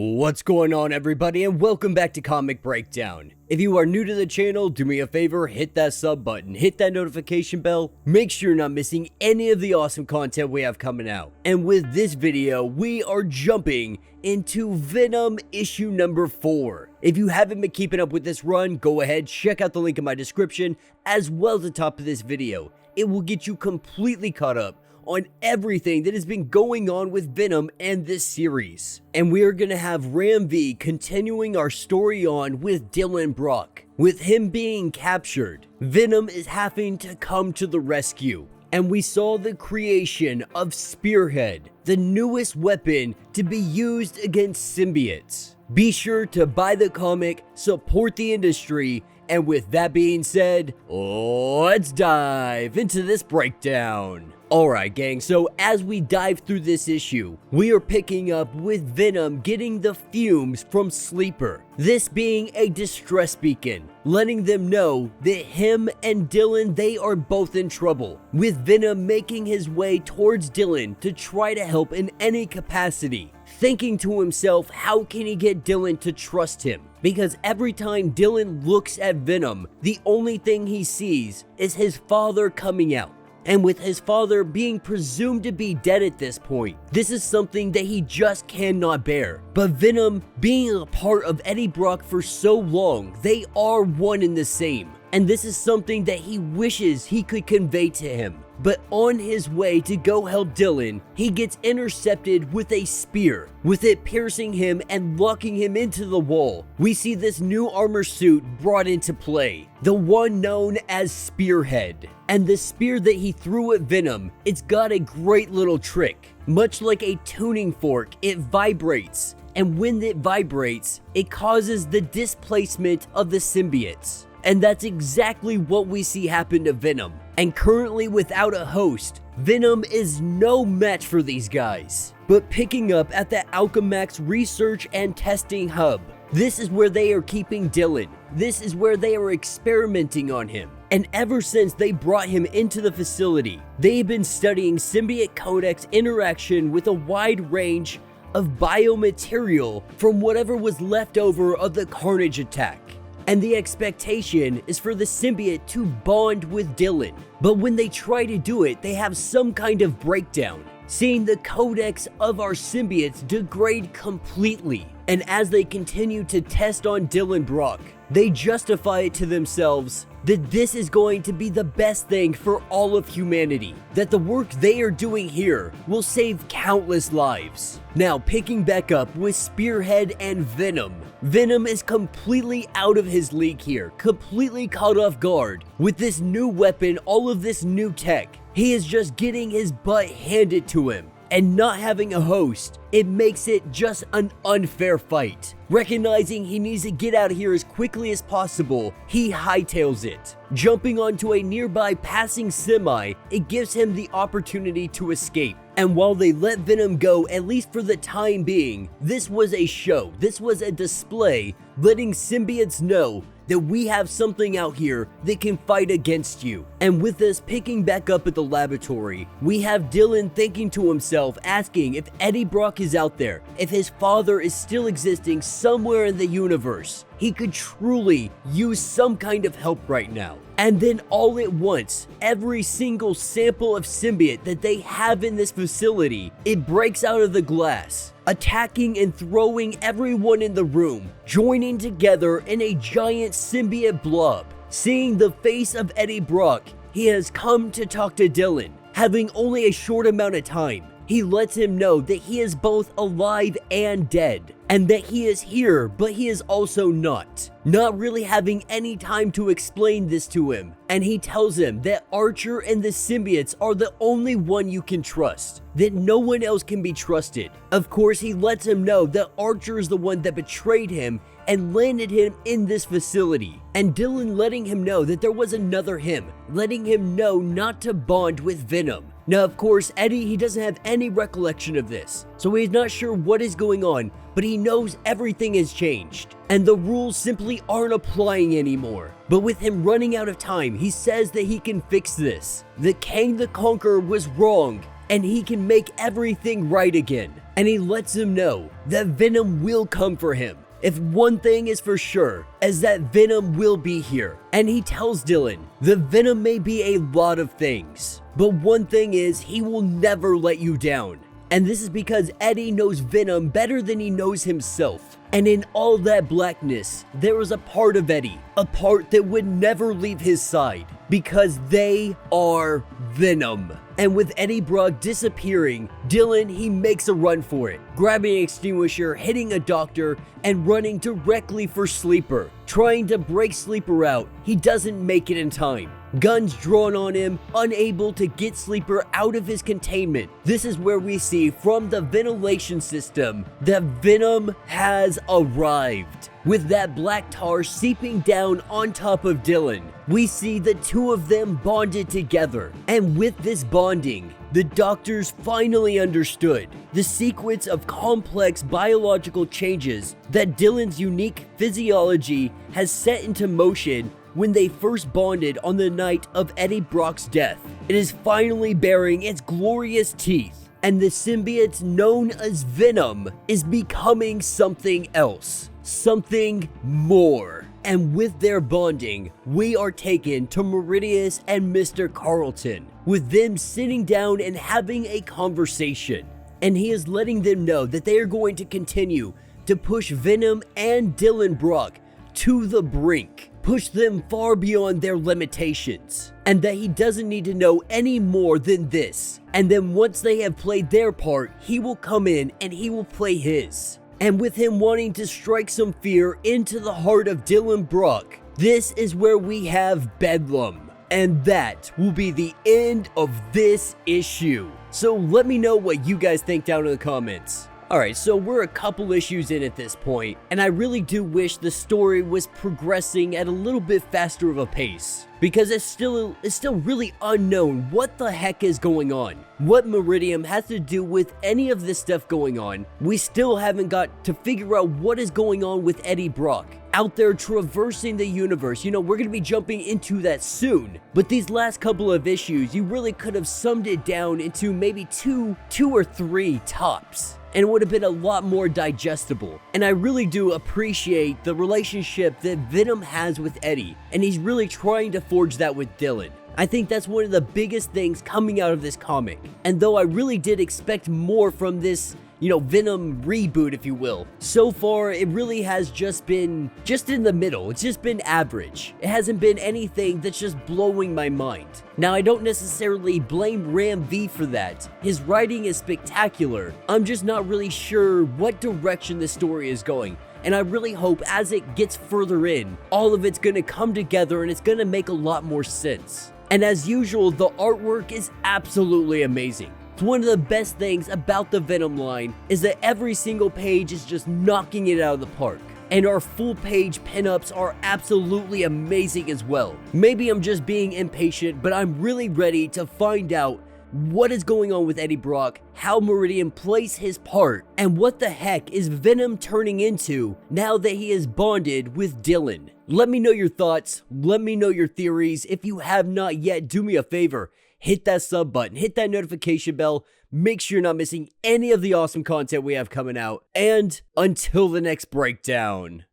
What's going on, everybody, and welcome back to Comic Breakdown. If you are new to the channel, do me a favor, hit that sub button, hit that notification bell, make sure you're not missing any of the awesome content we have coming out. And with this video, we are jumping into Venom issue number 4. If you haven't been keeping up with this run, go ahead, check out the link in my description, as well as the top of this video. It will get you completely caught up on everything that has been going on with Venom and this series. And we are going to have Ram V continuing our story on with Dylan Brock. With him being captured, Venom is having to come to the rescue. And we saw the creation of Spearhead, the newest weapon to be used against symbiotes. Be sure to buy the comic, support the industry, and with that being said, let's dive into this breakdown. Alright gang, so as we dive through this issue, we are picking up with Venom getting the fumes from Sleeper. This being a distress beacon, letting them know that him and Dylan, they are both in trouble. With Venom making his way towards Dylan to try to help in any capacity. Thinking to himself, how can he get Dylan to trust him? Because every time Dylan looks at Venom, the only thing he sees is his father coming out. And with his father being presumed to be dead at this point, this is something that he just cannot bear. But Venom, being a part of Eddie Brock for so long, they are one and the same. And this is something that he wishes he could convey to him. But on his way to go help Dylan, he gets intercepted with a spear, with it piercing him and locking him into the wall. We see this new armor suit brought into play, the one known as Spearhead. And the spear that he threw at Venom, it's got a great little trick. Much like a tuning fork, it vibrates. And when it vibrates, it causes the displacement of the symbiotes. And that's exactly what we see happen to Venom. And currently without a host, Venom is no match for these guys. But picking up at the Alchemax Research and Testing Hub, this is where they are keeping Dylan. This is where they are experimenting on him. And ever since they brought him into the facility, they've been studying symbiote codex interaction with a wide range of biomaterial from whatever was left over of the Carnage attack. And the expectation is for the symbiote to bond with Dylan. But when they try to do it, they have some kind of breakdown, seeing the codex of our symbiotes degrade completely. And as they continue to test on Dylan Brock, they justify it to themselves that this is going to be the best thing for all of humanity, that the work they are doing here will save countless lives. Now, picking back up with Spearhead and Venom. Venom is completely out of his league here, completely caught off guard. With this new weapon, all of this new tech, he is just getting his butt handed to him. And not having a host, it makes it just an unfair fight. Recognizing he needs to get out of here as quickly as possible, he hightails it. Jumping onto a nearby passing semi, it gives him the opportunity to escape. And while they let Venom go, at least for the time being, this was a show, this was a display, letting symbiotes know that we have something out here that can fight against you. And with this picking back up at the laboratory, we have Dylan thinking to himself, asking if Eddie Brock is out there, if his father is still existing somewhere in the universe. He could truly use some kind of help right now. And then all at once, every single sample of symbiote that they have in this facility, it breaks out of the glass, attacking and throwing everyone in the room, joining together in a giant symbiote blob. Seeing the face of Eddie Brock, he has come to talk to Dylan. Having only a short amount of time, he lets him know that he is both alive and dead, and that he is here, but he is also not really having any time to explain this to him. And he tells him that Archer and the symbiotes are the only one you can trust, that no one else can be trusted. Of course, he lets him know that Archer is the one that betrayed him and landed him in this facility. And Dylan letting him know that there was another him, letting him know not to bond with Venom. Now, of course, Eddie, he doesn't have any recollection of this, so he's not sure what is going on, but he knows everything has changed, and the rules simply aren't applying anymore. But with him running out of time, he says that he can fix this, that Kang the Conqueror was wrong, and he can make everything right again. And he lets him know that Venom will come for him. If one thing is for sure, is that Venom will be here. And he tells Dylan, the Venom may be a lot of things, but one thing is he will never let you down. And this is because Eddie knows Venom better than he knows himself. And in all that blackness, there was a part of Eddie, a part that would never leave his side, because they are Venom. And with Eddie Brock disappearing, Dylan, he makes a run for it, grabbing an extinguisher, hitting a doctor, and running directly for Sleeper. Trying to break Sleeper out, he doesn't make it in time. Guns drawn on him, unable to get Sleeper out of his containment. This is where we see from the ventilation system that Venom has arrived. With that black tar seeping down on top of Dylan, we see the two of them bonded together. And with this bonding, the doctors finally understood the sequence of complex biological changes that Dylan's unique physiology has set into motion when they first bonded on the night of Eddie Brock's death. It is finally bearing its glorious teeth, and the symbiote known as Venom is becoming something else, something more. And with their bonding, we are taken to Meridius and Mr. Carlton, with them sitting down and having a conversation. And he is letting them know that they are going to continue to push Venom and Dylan Brock to the brink, push them far beyond their limitations, and that he doesn't need to know any more than this. And then once they have played their part, he will come in and he will play his. And with him wanting to strike some fear into the heart of Dylan Brock, this is where we have Bedlam. And that will be the end of this issue. So let me know what you guys think down in the comments. Alright, so we're a couple issues in at this point, and I really do wish the story was progressing at a little bit faster of a pace, because it's still really unknown what the heck is going on. What Meridium has to do with any of this stuff going on. We still haven't got to figure out what is going on with Eddie Brock out there traversing the universe. You know, we're going to be jumping into that soon, but these last couple of issues, you really could have summed it down into maybe two or three tops, and it would have been a lot more digestible. And I really do appreciate the relationship that Venom has with Eddie, and he's really trying to forge that with Dylan. I think that's one of the biggest things coming out of this comic. And though I really did expect more from this, Venom reboot, if you will, so far it really has just been in the middle. It's just been average. It hasn't been anything that's just blowing my mind. Now, I don't necessarily blame Ram V for that. His writing is spectacular. I'm just not really sure what direction the story is going. And I really hope as it gets further in, all of it's gonna come together and it's gonna make a lot more sense. And as usual, the artwork is absolutely amazing. One of the best things about the Venom line is that every single page is just knocking it out of the park. And our full page pinups are absolutely amazing as well. Maybe I'm just being impatient, but I'm really ready to find out what is going on with Eddie Brock, how Meridian plays his part, and what the heck is Venom turning into now that he is bonded with Dylan. Let me know your thoughts, let me know your theories. If you have not yet, do me a favor, hit that sub button, hit that notification bell, make sure you're not missing any of the awesome content we have coming out, and until the next breakdown.